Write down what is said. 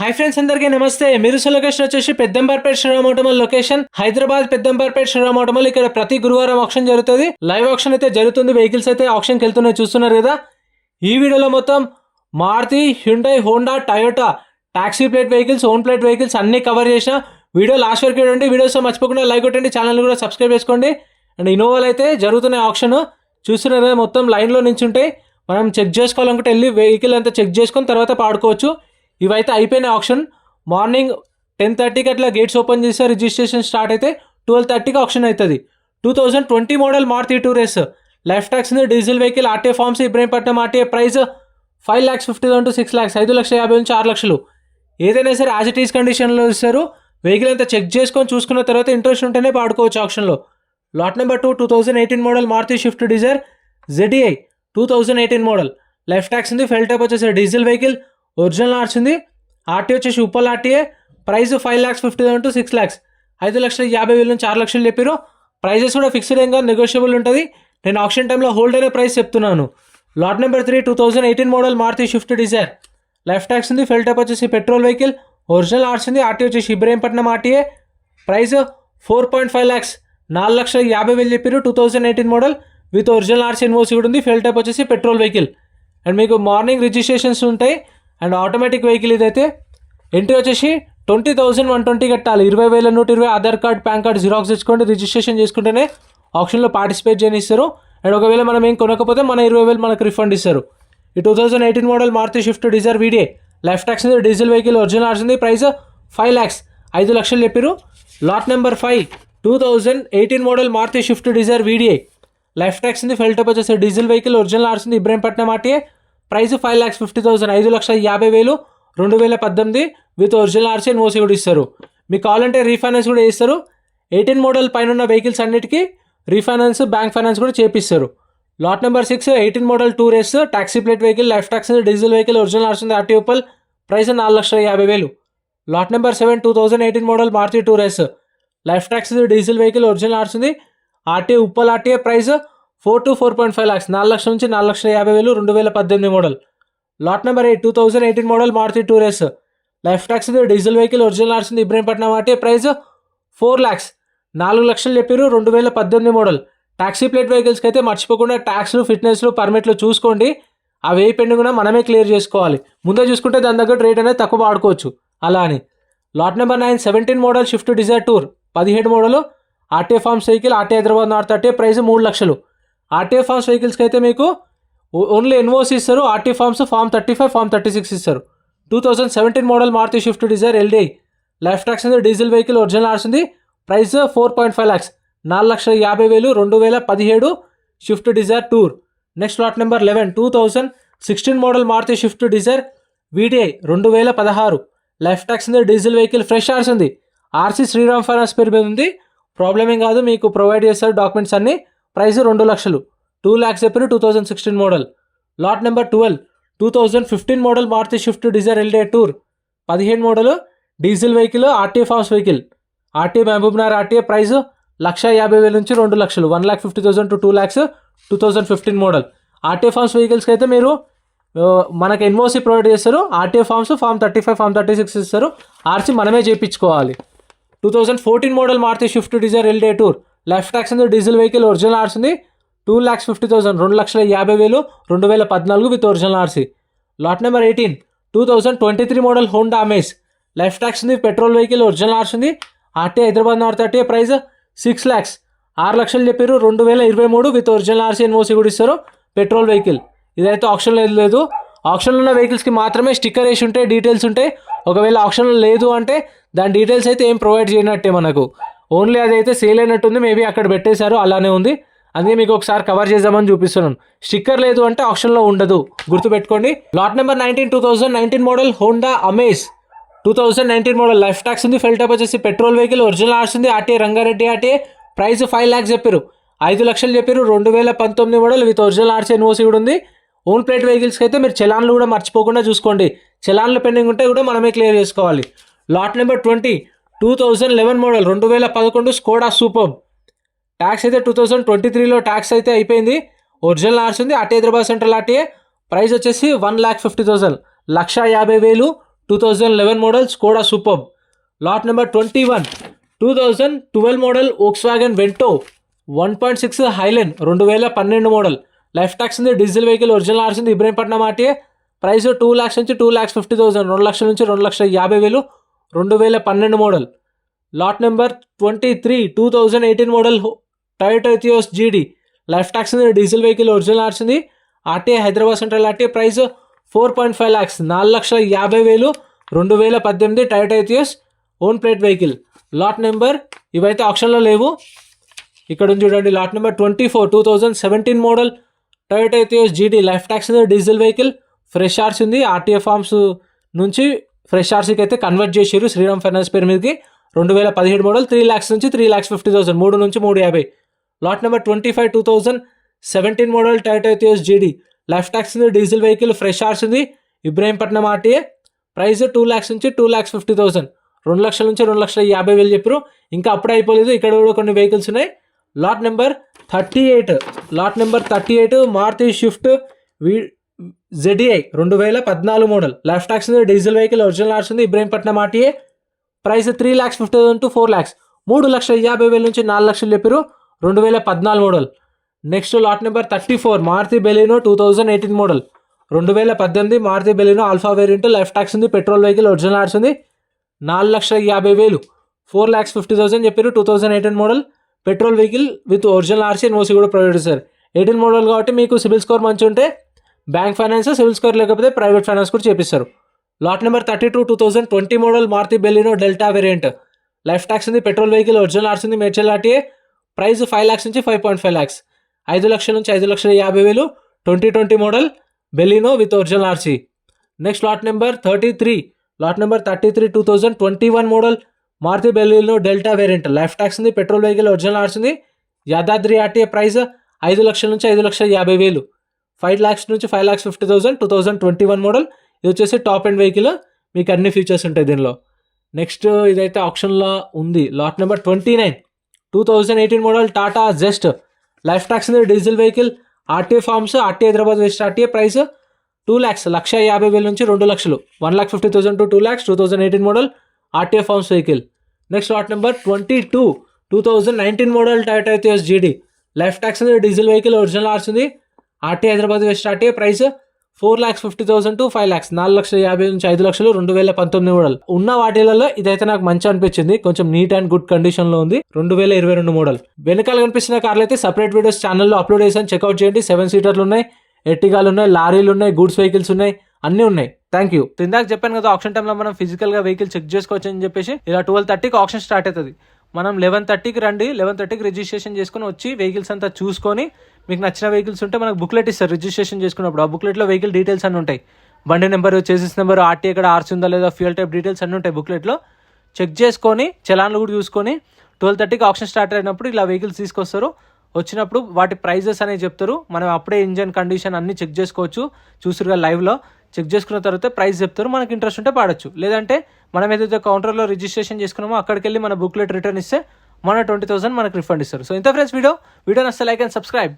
Hi friends, అందరికీ నమస్తే. మీరు లొకేషన్ వచ్చేసి పెద్దంబర్పేట శ్రీరామ్ ఆటోమల్ లొకేషన్, హైదరాబాద్ పెద్దంబర్పేట శ్రీరామ్ ఆటోమల్. ఇక్కడ ప్రతి గురువారం ఆక్షన్ జరుగుతుంది. లైవ్ ఆక్షన్ అయితే జరుగుతుంది. వెహికల్స్ అయితే ఆక్షన్కి వెళ్తున్నాయి, చూస్తున్నారు కదా. ఈ వీడియోలో మొత్తం Maruti, Hyundai, Honda, Toyota taxi plate vehicles, own plate vehicles అన్ని కవర్ చేసిన వీడియో లాస్ట్ వరకు చూడండి. వీడియోస్ మర్చిపోకుండా లైక్ కొట్టండి, ఛానల్ కూడా సబ్స్క్రైబ్ చేసుకోండి. అండ్ ఇన్నోవాలు అయితే జరుగుతున్నాయి ఆక్షన్, చూస్తున్నారు కదా. మొత్తం లైన్లో నుంచి ఉంటాయి. మనం చెక్ చేసుకోవాలనుకుంటే వెళ్ళి వెహికల్ అంతా చెక్ చేసుకొని తర్వాత పాడుకోవచ్చు. ఇవైతే అయిపోయిన ఆప్షన్. మార్నింగ్ 10:30కి అట్లా గేట్స్ ఓపెన్ చేస్తారు. రిజిస్ట్రేషన్ స్టార్ట్ అయితే 12:30కి ఆప్షన్ అవుతుంది. 2020 మోడల్ మారుతి టూరేస్, లైఫ్ ట్యాక్స్ ఉంది, diesel vehicle, RTA farms, Ibrahimpatnam RTA. Price 5,50,000 to 6,00,000, 5,50,000 నుంచి 6,00,000. ఏదైనా సరే యాజ్ ఇట్ ఈస్ కండిషన్లో ఇస్తారు. వెహికల్ అంతా చెక్ చేసుకొని చూసుకున్న తర్వాత ఇంట్రెస్ట్ ఉంటేనే పాడుకోవచ్చు ఆప్షన్లో. Lot number 2, 2018 model Maruti Swift Dzire ZDI 2018 model, life tax ఉంది, ఫెల్ టైప్ వచ్చేసి డీజిల్ వెహికల్, ఒరిజినల్ ఆర్ట్స్ ఉంది, ఆర్టీ వచ్చేసి ఉప్పల్ ఆర్టీఏ. ప్రైస్ 5,50,000 to 6,00,000, 5,50,000 నుంచి 6,00,000 చెప్పారు. ప్రైజెస్ కూడా ఫిక్స్డ్ ఏం కాదు, నెగోషియబుల్ ఉంటుంది. నేను ఆప్షన్ టైంలో హోల్డ్ అయిన ప్రైస్ చెప్తున్నాను. Lot number 3, 2018 model Maruti Swift Dzire, life tax ఉంది, ఫెల్ టైప్ వచ్చేసి పెట్రోల్ వెహికల్, ఒరిజినల్ ఆర్ట్స్ ఉంది, ఆర్టీ వచ్చేసి ఇబ్రహీంపట్నం ఆర్టీఏ. ప్రైస్ 4.5 lakhs, 4,50,000 చెప్పారు. 2018 model with original RCs invoice కూడా ఉంది. ఫెల్ టైప్ వచ్చేసి పెట్రోల్ వెహికల్. అండ్ మీకు మార్నింగ్ రిజిస్ట్రేషన్స్ ఉంటాయి. అండ్ ఆటోమేటిక్ వెహికల్ ఇదైతే. ఎంట్రీ వచ్చేసి 20,120 కట్టాలి. 20,120 Aadhaar card, PAN card xerox తెచ్చుకోండి. రిజిస్ట్రేషన్ చేసుకుంటేనే ఆప్షన్లో పార్టిసిపేట్ చేయనిస్తారు. అండ్ ఒకవేళ మనం ఏం కొనకపోతే మన 20,000 మనకు రిఫండ్ ఇస్తారు. ఈ 2018 model Maruti Swift Dzire video, life tax ఉంది, డీజిల్ వెహికల్, ఒరిజినల్ ఆర్ట్స్ ఉంది. ప్రైస్ 5 lakhs, 5,00,000 చెప్పారు. Lot number 5, 2018 model Maruti Swift Dzire video, life tax ఉంది, ఫెల్ టైప్ వచ్చేసి డీజిల్ వెహికల్, ఒరిజినల్ ఆర్ట్స్ ఉంది, Ibrahimpatnam RTA. Price 5,50,000, 5,50,000, 2018 with original RC and OC కూడా ఇస్తారు. మీకు కావాలంటే రీఫైనాన్స్ కూడా చేస్తారు. 18 మోడల్ పైన ఉన్న వెహికల్స్ అన్నిటికీ రీఫైనాన్స్, బ్యాంక్ ఫైనాన్స్ కూడా చేపిస్తారు. Lot number 6, 18 model Tour S, taxi plate vehicle, life tax, diesel vehicle, original RC ఉంది, RT Uppal. Price 4,50,000. Lot number 7, 2018 model Maruti టూరేస్, life tax, diesel vehicle, original RC ఉంది, RT Uppal RTA. Price 4 to 4.5 lakhs, 4,00,000 నుంచి 4,50,000, 2018 model. Lot number 8, 2018 model Maruti టూరేస్, life tax, diesel vehicle, original arts ఉంది, Ibrahimpatnam RTA. Price 4 lakhs, 4,00,000 చెప్పారు. 2018 model. Taxi plate వెహికల్స్కి అయితే మర్చిపోకుండా ట్యాక్స్లు, ఫిట్నెస్లు, పర్మిట్లు చూసుకోండి. అవి ఏ pending కూడా మనమే క్లియర్ చేసుకోవాలి. ముందే చూసుకుంటే దాని దగ్గర రేట్ అనేది తక్కువ వాడుకోవచ్చు అలా అని. Lot number 9, 17 model Swift Dzire tour, 17 model, RTA forms vehicle, RT Hyderabad north RTA. Price 3,00,000. RTA forms వెహికల్స్కి అయితే మీకు ఓన్లీ ఎన్ఓసి ఇస్తారు. ఆర్టీ ఫార్మ్స్ ఫార్మ్ 35, ఫార్మ్ 36 ఇస్తారు. 2017 model Maruti Swift Dzire LDI, life tax ఉంది, డీజిల్ వెహికల్, ఒరిజినల్ ఆర్ట్స్ ఉంది. Price 4.5 lakhs, 4,50,000, 2017 Swift Dzire tour. Next lot number 11, 2016 model Maruti Swift Dzire VDI 2016, life tax ఉంది, diesel vehicle, fresh arts ఉంది, RC Sriram finance పేరు మీద ఉంది. Problem ఏం కాదు, మీకు ప్రొవైడ్ చేస్తారు డాక్యుమెంట్స్ అన్నీ. ప్రైస్ 2,00,000, 2 lakhs చెప్పారు. 2016 model. Lot number 12, 2015 model Maruti Swift Dzire LDI tour, 17 model, diesel vehicle, RTA forms vehicle, RTA Mahabubnagar RTA. Price 1,50,000 నుంచి 2,00,000, 1,50,000 to 2 lakhs. 2015 model. RTA forms వెహికల్స్కి అయితే మీరు మనకు ఎన్ఓసి ప్రొవైడ్ చేస్తారు. ఆర్టీఏ ఫార్మ్స్ ఫార్మ్ 35, ఫార్మ్ 36 ఇస్తారు. RC మనమే చేయించుకోవాలి. 2014 model Maruti Swift Dzire LDI tour, life tax ఉంది, డీజిల్ వెహికల్, ఒరిజినల్ ఆర్ట్స్ ఉంది, 2,50,000, 2,50,000, 2014 with original RC. Lot number 18, 2023 model Honda Amaze, life tax ఉంది, పెట్రోల్ వెహికల్, ఒరిజినల్ ఆర్ట్స్ ఉంది, RT Hyderabad north RTA. Price 6 lakhs, 6,00,000 చెప్పారు. 2023 with original RC NOC కూడా ఇస్తారు. Petrol vehicle ఇదైతే ఆప్షన్లో లేదు. ఆప్షన్లో ఉన్న వెహికల్స్కి మాత్రమే స్టిక్కర్ వేసి ఉంటాయి, డీటెయిల్స్ ఉంటాయి. ఒకవేళ ఆప్షన్లో లేదు అంటే దాని డీటెయిల్స్ అయితే ఏం ప్రొవైడ్ చేయనట్టే మనకు. ఓన్లీ అదైతే సేల్ అయినట్టుంది, మేబీ అక్కడ పెట్టేశారు, అలానే ఉంది. అందుకే మీకు ఒకసారి కవర్ చేద్దామని చూపిస్తున్నాను. స్టిక్కర్ లేదు అంటే ఆప్షన్లో ఉండదు, గుర్తుపెట్టుకోండి. Lot number 19, 2019 model Honda amaze, 2019 model, life tax ఉంది, ఫెల్ టైప్ వచ్చేసి పెట్రోల్ వెహికల్, ఒరిజినల్ ఆర్ట్స్ ఉంది, RTA Rangareddy RTA. Price 5 lakhs చెప్పారు, 5,00,000 చెప్పారు. 2019 model with original arts NOC కూడా ఉంది. ఓన్ ప్లేట్ వెహికల్స్కి అయితే మీరు చలాన్లు కూడా మర్చిపోకుండా చూసుకోండి. చలాన్లు పెండింగ్ ఉంటే కూడా మనమే క్లియర్ చేసుకోవాలి. Lot number 20, 2011 model, 2011 Skoda Superb. Tax అయితే 2023లో ట్యాక్స్ అయితే అయిపోయింది. ఒరిజినల్ ఆర్ట్స్ ఉంది, RT Hyderabad central RTA. Price వచ్చేసి 1,50,000, 1,50,000, 2011 model Skoda Superb. Lot number 21 2012 model Volkswagen Vento 1.6 Highline 2012 model. Life tax ఉంది, డీజిల్ వెహికల్, ఒరిజినల్ ఆర్స్ ఉంది, ఇబ్రహీంపట్నం ఆర్టీఏ. ప్రైస్ 2 lakhs నుంచి 2,50,000, 2 లక్షల నుంచి 2,50,000, 2012 model. Lot number 23 2018 model Toyota Etios GD. Life tax ఉంది, diesel vehicle, original ఆర్స్ ఉంది, RTA Hyderabad central RTA. Price 4.5 lakhs, 4,50,000, 2018 Toyota ఎథియోస్ own plate vehicle. Lot number ఇవైతే ఆప్షన్లో లేవు. ఇక్కడ చూడండి lot number 24 2017 model Toyota Etios GD. Life tax ఉంది, diesel vehicle, fresh ఆర్స్ ఉంది, RTA forms నుంచి ఫ్రెష్ ఆర్సీకి అయితే కన్వర్ట్ చేసారు శ్రీరామ్ ఫైనాన్స్ పేరు మీదకి. 2017 మోడల్ 3 lakhs నుంచి 3,50,000, 3 నుంచి 3,50,000. Lot number 25 2017 model Toyota Etios GD. Life tax ఉంది, డీజిల్ వెహికల్, ఫ్రెష్ ఆర్స్ ఉంది, ఇబ్రహీంపట్నం ఆర్టీఏ. ప్రైస్ 2 lakhs నుంచి 2,50,000, 2 లక్షల నుంచి 2,50,000 చెప్పారు. ఇంకా అప్పుడే అయిపోలేదు, ఇక్కడ కూడా కొన్ని వెహికల్స్ ఉన్నాయి. Lot number 38 Maruti Swift ZDI 2014 model. Life tax ఉంది, డీజిల్ వెహికల్, ఒరిజినల్ ఆర్స్ ఉంది, Ibrahimpatnam RTA. Price 3,50,000 to 4 lakhs, 3,50,000 నుంచి 4 లక్షలు చెప్పారు. 2014 model. Next lot number 34 Maruti Baleno 2018 model. 2018 Maruti Baleno Alpha variant. Life tax ఉంది, పెట్రోల్ వెహికల్, ఒరిజినల్ ఆర్స్ ఉంది, 4,50,000, 4,50,000 చెప్పారు. 2018 model petrol vehicle with original RC, NOC కూడా provide చేస్తారు. 18 మోడల్ కాబట్టి మీకు సిబిల్ స్కోర్ మంచి ఉంటే బ్యాంక్ ఫైనాన్స్, సిబిల్ స్కోర్ లేకపోతే ప్రైవేట్ ఫైనాన్స్ కూడా చేపిస్తారు. Lot number 32 2020 model Maruti Baleno Delta variant. Life tax ఉంది, పెట్రోల్ వెహికల్, ఒరిజినల్ ఆర్స్ ఉంది, మేడ్చల్ ఆర్టీఏ. ప్రైస్ 5 lakhs నుంచి 5.5 lakhs, 5 లక్షల నుంచి 5,50,000, 2020 model Baleno with original RC. Next lot number 33 2021 model Maruti Baleno Delta variant. Life tax ఉంది, petrol vehicle, original ఆర్స్ ఉంది, Yadadri RTA. Price 5 లక్షల నుంచి 5,50,000, 5 lakhs నుంచి 5,50,000, 2021 మోడల్. ఇది వచ్చేసి టాప్ ఎండ్ వెహికల్, మీకు అన్ని ఫీచర్స్ ఉంటాయి దీనిలో. నెక్స్ట్ ఇదైతే ఆప్షన్లో ఉంది. Lot number 29 2018 model Tata Zest. Life tax ఉంది, diesel vehicle, RTA forms, RTA Hyderabad west RTA. Price 2 lakhs, 1,50,000 నుంచి 2 లక్షలు, 1,50,000 to 2 lakhs, 2018 model RTA forms vehicle. Next lot number 22 2019 model Toyota Etios GD. Life tax ఉంది, diesel vehicle, original ఆర్స్ ఉంది, RTA Hyderabad west RTA. Price 4,50,000 to 5 lakhs, 4,50,000 నుంచి 5 లక్షలు, 2019 model. ఉన్న వాటిలలో ఇదైతే నాకు మంచి అనిపించింది, కొంచెం నీట్ అండ్ గుడ్ కండిషన్ లో ఉంది. 2022 మోడల్. వెనకాల కనిపిస్తున్న కార్లు అయితే సపరేట్ వీడియోస్ ఛానల్లో అప్లోడ్ చేసాను, చెక్అవుట్ చేయండి. 7 సీటర్లు ఉన్నాయి, ఎర్టిగాలు ఉన్నాయి, లారీలు ఉన్నాయి, గూడ్స్ వెహికల్స్ ఉన్నాయి, అన్నీ ఉన్నాయి. Thank you. ఇందాక చెప్పాను కదా ఆప్షన్ టైంలో మనం ఫిజికల్ గా వెహికల్ చెక్ చేసుకోవచ్చు అని చెప్పేసి. ఇలా 12:30కి ఆప్షన్ స్టార్ట్ అవుతుంది. మనం 11:30కి రండి, 11:30కి రిజిస్ట్రేషన్ చేసుకుని వచ్చి వెహికల్స్ అంతా చూసుకొని మీకు నచ్చిన వెహికల్స్ ఉంటే మనకు బుక్లెట్ ఇస్తారు రిజిస్ట్రేషన్ చేసుకున్నప్పుడు. ఆ బుక్లెట్లో వెహికల్ డీటెయిల్స్ అన్నీ ఉంటాయి, బండి నెంబర్, చేసిస్ నెంబర్, ఆర్టీ ఎక్కడ ఆర్సీ ఉందా లేదా, ఫ్యూయల్ టైప్ డీటెయిల్స్ అన్నీ ఉంటాయి బుక్లెట్లో. చెక్ చేసుకొని చలాన్లు కూడా చూసుకొని 12:30కి ఆప్షన్ స్టార్ట్ అయినప్పుడు ఇలా వెహికల్స్ తీసుకొస్తారు. వచ్చినప్పుడు వాటి ప్రైజెస్ అనేవి చెప్తారు. మనం అప్పుడే ఇంజన్ కండిషన్ అన్ని చెక్ చేసుకోవచ్చు, చూసురుగా లైవ్లో చెక్ చేసుకున్న తర్వాత ప్రైస్ చెప్తారు. మనకి ఇంట్రెస్ట్ ఉంటే పాడొచ్చు, లేదంటే మనం ఏదైతే కౌంటర్లో రిజిస్ట్రేషన్ చేసుకున్నామో అక్కడికి వెళ్ళి మన బుక్లెట్ రిటర్న్ ఇస్తే మన 20,000 మనకు రిఫండ్ ఇస్తారు. సో ఇంత ఫ్రెండ్స్ వీడియో నచ్చితే లైక్ అండ్ సబ్స్క్రైబ్.